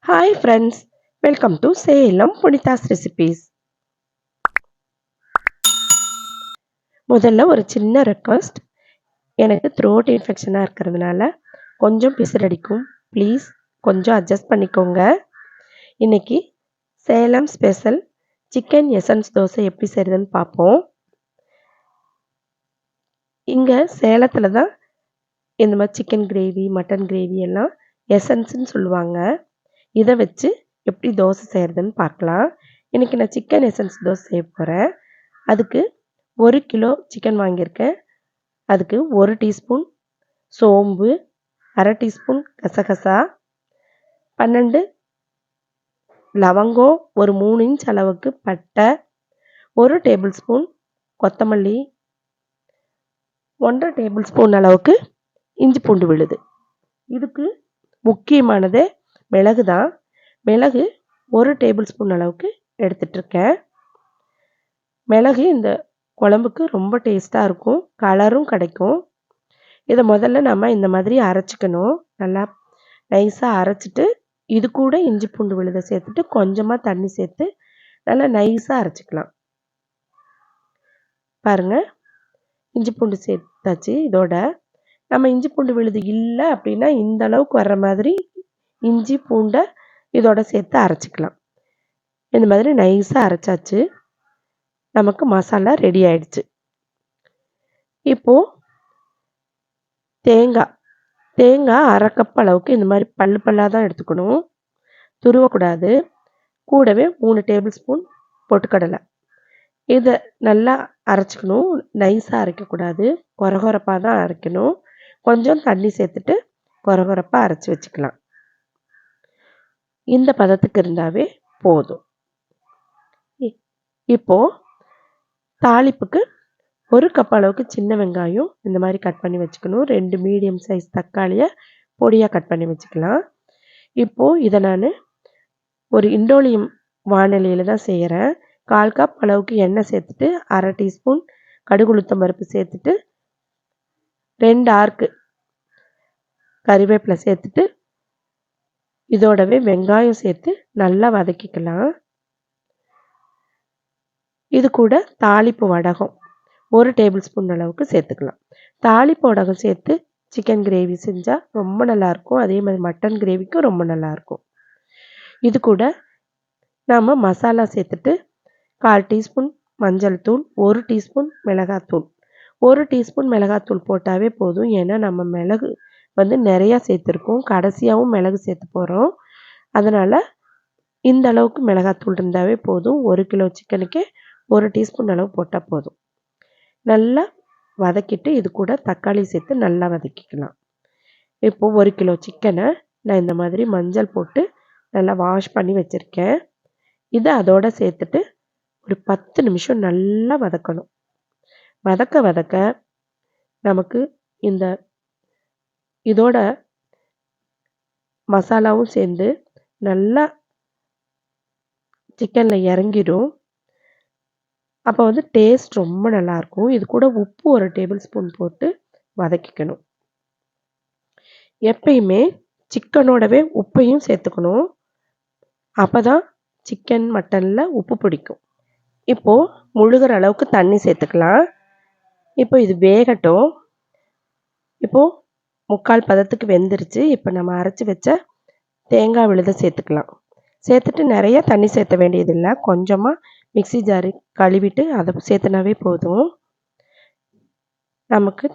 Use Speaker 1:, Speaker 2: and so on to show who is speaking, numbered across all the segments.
Speaker 1: Hi friends, welcome to Salem புனிதாஸ் recipes. முதல்ல ஒரு சின்ன ரெக்வஸ்ட், எனக்கு த்ரோட் இன்ஃபெக்ஷனாக இருக்கிறதுனால கொஞ்சம் பிசிறடிக்கும். ப்ளீஸ் கொஞ்சம் அட்ஜஸ்ட் பண்ணிக்கோங்க. இன்னைக்கு Salem special chicken essence dosa எப்படி செய்கிறதுன்னு பார்ப்போம். இங்கே சேலத்தில் தான் இந்த மாதிரி சிக்கன் கிரேவி, மட்டன் கிரேவி எல்லாம் எசன்ஸ்ன்னு சொல்லுவாங்க. இதை வச்சு எப்படி தோசை செய்கிறதுன்னு பார்க்கலாம். இன்றைக்கி நான் சிக்கன் எசன்ஸ் தோசை செய்ய போகிறேன். அதுக்கு 1 கிலோ சிக்கன் வாங்கியிருக்கேன். அதுக்கு 1 டீஸ்பூன் சோம்பு, 1/2 டீஸ்பூன் கசகசா, 12 லவங்கம், ஒரு 3 இன்ச் அளவுக்கு பட்டை, 1 டேபிள் ஸ்பூன் கொத்தமல்லி, 1/2 டேபிள் ஸ்பூன் அளவுக்கு இஞ்சி பூண்டு விழுது. இதுக்கு முக்கியமானது மிளகு தான். மிளகு 1 டேபிள் ஸ்பூன் அளவுக்கு எடுத்துகிட்ருக்கேன். மிளகு இந்த குழம்புக்கு ரொம்ப டேஸ்ட்டாக இருக்கும், கலரும் கிடைக்கும். இதை முதல்ல நம்ம இந்த மாதிரி அரைச்சிக்கணும். நல்லா நைஸாக அரைச்சிட்டு இது கூட இஞ்சி பூண்டு விழுதை சேர்த்துட்டு கொஞ்சமாக தண்ணி சேர்த்து நல்லா நைஸாக அரைச்சிக்கலாம். பாருங்கள், இஞ்சி பூண்டு சேர்த்தாச்சு. இதோட நம்ம இஞ்சி பூண்டு விழுது இல்லை அப்படின்னா இந்த அளவுக்கு வர்ற மாதிரி இஞ்சி பூண்டை இதோட சேர்த்து அரைச்சிக்கலாம். இந்த மாதிரி நைஸாக அரைச்சாச்சு. நமக்கு மசாலா ரெடி ஆயிடுச்சு. இப்போது தேங்காய் 1/2 கப் அளவுக்கு இந்த மாதிரி பல்லாக தான் எடுத்துக்கணும், துருவக்கூடாது. கூடவே 3 டேபிள் ஸ்பூன் பொட்டுக்கடலை. இதை நல்லா அரைச்சிக்கணும். நைஸாக அரைக்கக்கூடாது, கொரகொரப்பாக தான் அரைக்கணும். கொஞ்சம் தண்ணி சேர்த்துட்டு கொரகொரப்பாக அரைச்சி வச்சுக்கலாம். இந்த பதத்துக்கு இருந்தாவே போதும். இப்போது தாளிப்புக்கு 1 கப் அளவுக்கு சின்ன வெங்காயம் இந்த மாதிரி கட் பண்ணி வச்சுக்கணும். 2 மீடியம் சைஸ் தக்காளியை பொடியாக கட் பண்ணி வச்சுக்கலாம். இப்போது இதை நான் ஒரு இண்டோலியம் வாணலியில் தான் செய்கிறேன். 1/4 கப் அளவுக்கு எண்ணெய் சேர்த்துட்டு 1/2 டீஸ்பூன் கடுகு உளுத்தம் பருப்பு சேர்த்துட்டு 2 ஆர்க்கு கறிவேப்பிலை சேர்த்துட்டு இதோடவே வெங்காயம் சேர்த்து நல்லா வதக்கிக்கலாம். இது கூட தாளிப்பு வடகம் 1 டேபிள் ஸ்பூன் அளவுக்கு சேர்த்துக்கலாம். தாளிப்பு வடகம் சேர்த்து சிக்கன் கிரேவி செஞ்சால் ரொம்ப நல்லாயிருக்கும். அதே மாதிரி மட்டன் கிரேவிக்கும் ரொம்ப நல்லாயிருக்கும். இது கூட நாம் மசாலா சேர்த்துட்டு 1/4 டீஸ்பூன் மஞ்சள் தூள், 1 டீஸ்பூன் மிளகாத்தூள். 1 டீஸ்பூன் மிளகாத்தூள் போட்டாவே போதும். ஏன்னா நம்ம மிளகு நிறையா சேர்த்துருக்கோம், கடைசியாகவும் மிளகு சேர்த்து போகிறோம். அதனால் இந்த அளவுக்கு மிளகாத்தூள் இருந்தாவே போதும். 1 கிலோ சிக்கனுக்கு 1 டீஸ்பூன் அளவு போட்டால் போதும். நல்லா வதக்கிட்டு இது கூட தக்காளி சேர்த்து நல்லா வதக்கிக்கலாம். இப்போது 1 கிலோ சிக்கனை நான் இந்த மாதிரி மஞ்சள் போட்டு நல்லா வாஷ் பண்ணி வச்சுருக்கேன். இதை அதோடு சேர்த்துட்டு ஒரு 10 நிமிஷம் நல்லா வதக்கணும். வதக்க நமக்கு இதோட மசாலாவும் சேர்ந்து நல்லா சிக்கனில் இறங்கிடும். அப்போ டேஸ்ட் ரொம்ப நல்லாயிருக்கும். இது கூட உப்பு 1 டேபிள் ஸ்பூன் போட்டு வதக்கிக்கணும். எப்பயுமே சிக்கனோடவே உப்பையும் சேர்த்துக்கணும். அப்போ தான் சிக்கன் மட்டனில் உப்பு பிடிக்கும். இப்போது முழுகிற அளவுக்கு தண்ணி சேர்த்துக்கலாம். இப்போ இது வேகட்டும். இப்போது 3/4 பதத்துக்கு வெந்துருச்சு. இப்போ நம்ம அரைச்சி வச்ச தேங்காய் விழுதை சேர்த்துக்கலாம். சேர்த்துட்டு நிறைய தண்ணி சேர்த்த வேண்டியதில்லை. கொஞ்சமாக மிக்ஸி ஜாரு கழுவிட்டு அதை சேர்த்துனாவே போதும். நமக்கு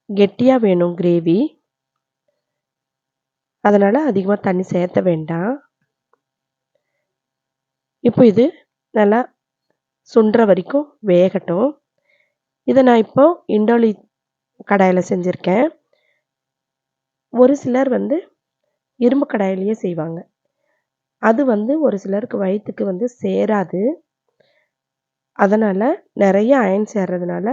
Speaker 1: கெட்டியாக வேணும் கிரேவி, அதனால் அதிகமாக தண்ணி சேர்த்த வேண்டாம். இப்போ இது நல்லா சுண்டுற வரைக்கும் வேகட்டும். இதை நான் இப்போது இண்டோலி கடாயில் செஞ்சுருக்கேன். ஒரு சிலர் இரும்பு கடாயிலேயே செய்வாங்க. அது ஒரு சிலருக்கு வயிற்றுக்கு சேராது. அதனால் நிறைய அயன் சேர்றதுனால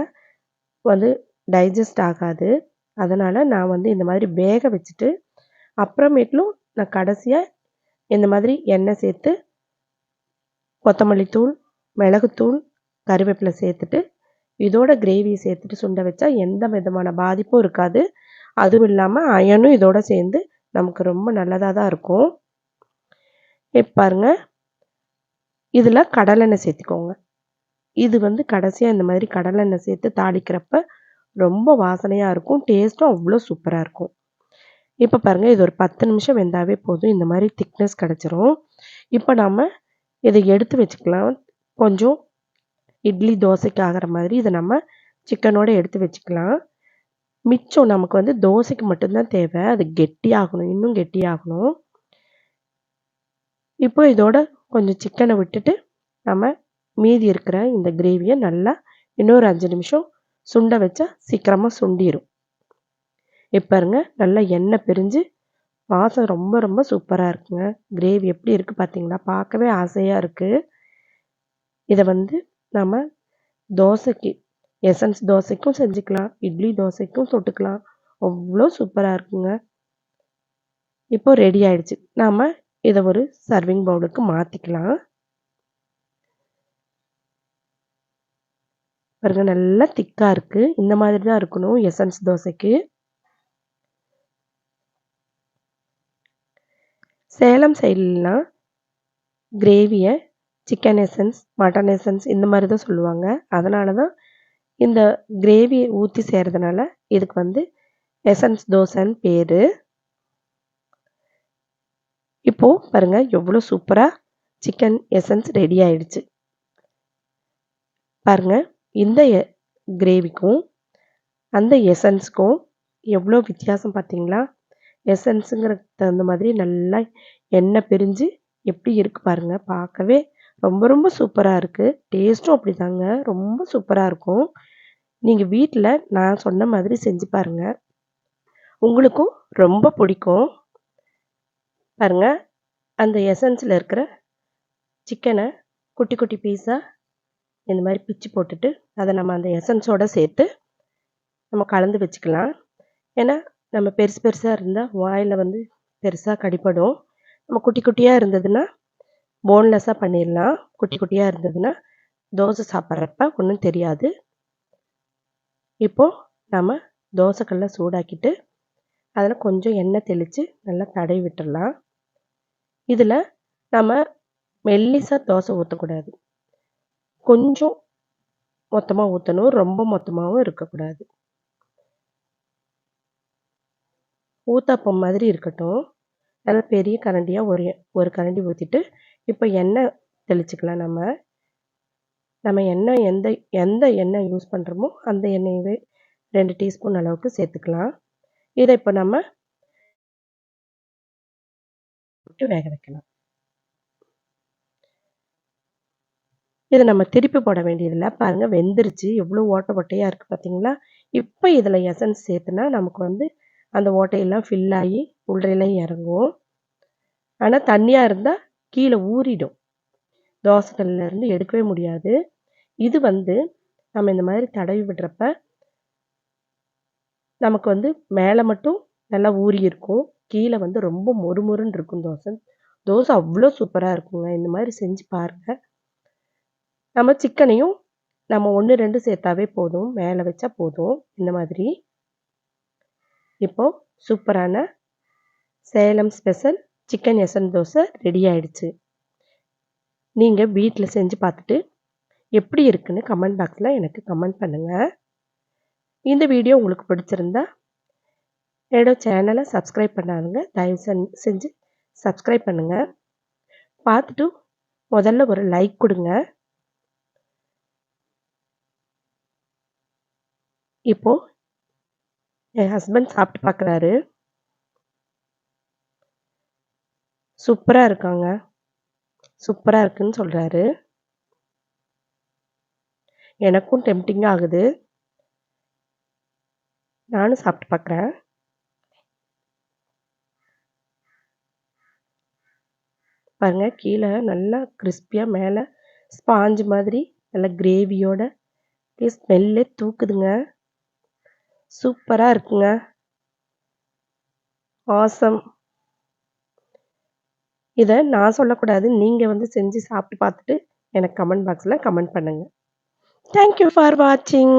Speaker 1: டைஜஸ்ட் ஆகாது. அதனால் நான் இந்த மாதிரி வேக வச்சுட்டு அப்புறமேட்லும் நான் கடைசியாக இந்த மாதிரி எண்ணெய் சேர்த்து கொத்தமல்லி தூள், மிளகுத்தூள், கறிவேப்பிலை சேர்த்துட்டு இதோட கிரேவியை சேர்த்துட்டு சுண்ட வச்சா எந்த விதமான பாதிப்பும் இருக்காது. அதுவும் இல்லாமல் அயனும் இதோட சேர்ந்து நமக்கு ரொம்ப நல்லதாக தான் இருக்கும். இப்போ பாருங்க, இதில் கடலெண்ணெய் சேர்த்துக்கோங்க. இது வந்து கடைசியாக இந்த மாதிரி கடலெண்ணெய் சேர்த்து தாளிக்கிறப்ப ரொம்ப வாசனையாக இருக்கும். டேஸ்ட்டும் அவ்வளோ சூப்பராக இருக்கும். இப்போ பாருங்கள், இது ஒரு 10 நிமிஷம் வெந்தாவே போதும். இந்த மாதிரி திக்னஸ் கிடச்சிரும். இப்போ நம்ம இதை எடுத்து வச்சுக்கலாம். கொஞ்சம் இட்லி தோசைக்கு ஆகிற மாதிரி இதை நம்ம சிக்கனோடு எடுத்து வச்சுக்கலாம். மிச்சம் நமக்கு வந்து தோசைக்கு மட்டும்தான் தேவை. அது கெட்டியாகணும், இன்னும் கெட்டியாகணும். இப்போ இதோட கொஞ்சம் சிக்கனை விட்டுட்டு நம்ம மீதி இருக்கிற இந்த கிரேவியை நல்லா இன்னொரு 5 நிமிஷம் சுண்ட வச்சா சீக்கிரமாக சுண்டிடும். இப்போ பாருங்க, நல்லா எண்ணெய் பிரிஞ்சு வாசம் ரொம்ப ரொம்ப சூப்பராக இருக்குங்க. கிரேவி எப்படி இருக்குது பார்த்தீங்களா? பார்க்கவே ஆசையாக இருக்குது. இதை வந்து நம்ம தோசைக்கு எசன்ஸ் தோசைக்கும் செஞ்சுக்கலாம், இட்லி தோசைக்கும் தொட்டுக்கலாம். அவ்வளோ சூப்பராக இருக்குங்க. இப்போ ரெடி ஆயிடுச்சு. நாம் இதை ஒரு சர்விங் பவுலுக்கு மாற்றிக்கலாம். பாருங்க, நல்லா திக்காக இருக்குது. இந்த மாதிரி தான் இருக்கணும் எசன்ஸ் தோசைக்கு. சேலம் சைட்லாம் கிரேவியை சிக்கன் எசன்ஸ், மட்டன் எசன்ஸ் இந்த மாதிரி தான் சொல்லுவாங்க. அதனால தான் இந்த கிரேவியை ஊற்றி செய்கிறதுனால இதுக்கு வந்து எசன்ஸ் தோசைன்னு பேர். இப்போது பாருங்கள், எவ்வளோ சூப்பராக சிக்கன் எசன்ஸ் ரெடி ஆயிடுச்சு. பாருங்கள், இந்த கிரேவிக்கும் அந்த எசன்ஸுக்கும் எவ்வளோ வித்தியாசம் பார்த்தீங்களா? எசன்ஸுங்கிறதுக்கு தகுந்த மாதிரி நல்லா எண்ணெய் பிரிஞ்சு எப்படி இருக்குது பாருங்கள். பார்க்கவே ரொம்ப ரொம்ப சூப்பராக இருக்குது. டேஸ்ட்டும் அப்படி தாங்க, ரொம்ப சூப்பராக இருக்கும். நீங்கள் வீட்டில் நான் சொன்ன மாதிரி செஞ்சு பாருங்கள், உங்களுக்கும் ரொம்ப பிடிக்கும். பாருங்கள், அந்த எசன்ஸில் இருக்கிற சிக்கனை குட்டி குட்டி பீஸாக இந்த மாதிரி பிச்சு போட்டுட்டு அதை நம்ம அந்த எசன்ஸோடு சேர்த்து நம்ம கலந்து வச்சுக்கலாம். ஏன்னா நம்ம பெருசு பெருசாக இருந்தால் வாயில் வந்து பெருசாக கடிப்படும். நம்ம குட்டி குட்டியாக இருந்ததுன்னா போன்லெஸ்ஸாக பண்ணிடலாம். குட்டி குட்டியாக இருந்ததுன்னா தோசை சாப்பிட்றப்ப ஒன்றும் தெரியாது. இப்போது நம்ம தோசைக்கல்லை சூடாக்கிட்டு அதில் கொஞ்சம் எண்ணெய் தெளித்து நல்லா தடவி விட்டுடலாம். இதில் நம்ம மெல்லிசாக தோசை ஊற்றக்கூடாது, கொஞ்சம் மொத்தமாக ஊற்றணும். ரொம்ப மொத்தமாகவும் இருக்கக்கூடாது. ஊத்தாப்பம் மாதிரி இருக்கட்டும். நல்லா பெரிய கரண்டியாக ஒரு கரண்டி ஊற்றிட்டு இப்போ எண்ணெய் தெளிச்சுக்கலாம். நம்ம எண்ணெய் எந்த எண்ணெய் யூஸ் பண்ணுறோமோ அந்த எண்ணெயவே 2 டீஸ்பூன் அளவுக்கு சேர்த்துக்கலாம். இதை இப்போ நம்ம விட்டு வேக வைக்கலாம். இதை நம்ம திருப்பி போட வேண்டியதில்லை. பாருங்கள், வெந்துருச்சு. எவ்வளோ ஓட்டை ஓட்டையாக இருக்குது பார்த்தீங்களா? இப்போ இதில் எசன்ஸ் சேர்த்துனா நமக்கு வந்து அந்த ஓட்டையெல்லாம் ஃபில் ஆகி உள்ளறையிலையும் இறங்கும். ஆனால் தண்ணியாக இருந்தால் கீழே ஊறிடும், தோசைக்கல்லேருந்து எடுக்கவே முடியாது. இது வந்து நம்ம இந்த மாதிரி தடவி விடுறப்ப நமக்கு வந்து மேலே மட்டும் நல்லா ஊறி இருக்கும், கீழே வந்து ரொம்ப மொறுமொறுன்னு இருக்கும் தோசை அவ்வளோ சூப்பராக இருக்குங்க. இந்த மாதிரி செஞ்சு பாருங்கள். நம்ம சிக்கனையும் நம்ம 1, 2 சேர்த்தாவே போதும், மேலே வச்சா போதும் இந்த மாதிரி. இப்போது சூப்பரான Salem special chicken essence dosa ready ஆயிடுச்சு. நீங்கள் வீட்டில் செஞ்சு பார்த்துட்டு எப்படி இருக்குன்னு கமெண்ட் பாக்ஸில் எனக்கு கமெண்ட் பண்ணுங்கள். இந்த வீடியோ உங்களுக்கு பிடிச்சிருந்தா என்னோட சேனலை சப்ஸ்கிரைப் பண்ணாதுங்க, தயவு செஞ்சு சப்ஸ்கிரைப் பண்ணுங்கள். பார்த்துட்டு முதல்ல ஒரு லைக் கொடுங்க. இப்போது என் ஹஸ்பண்ட் சாப்பிட்டு பார்க்குறாரு. சூப்பராக இருக்காங்க, சூப்பராக இருக்குன்னு சொல்கிறாரு. எனக்கும் டெம்டிங்காக ஆகுது, நானும் சாப்பிட்டு பார்க்குறேன். பாருங்கள், கீழே நல்லா கிறிஸ்பியாக, மேலே ஸ்பாஞ்சு மாதிரி நல்லா கிரேவியோட ஸ்மெல்லே தூக்குதுங்க. சூப்பராக இருக்குங்க, ஆசம். இதை நான் சொல்லக்கூடாது, நீங்கள் வந்து செஞ்சு சாப்பிட்டு பார்த்துட்டு எனக்கு கமெண்ட் பாக்ஸில் கமெண்ட் பண்ணுங்கள். தேங்க்யூ ஃபார் வாட்சிங்.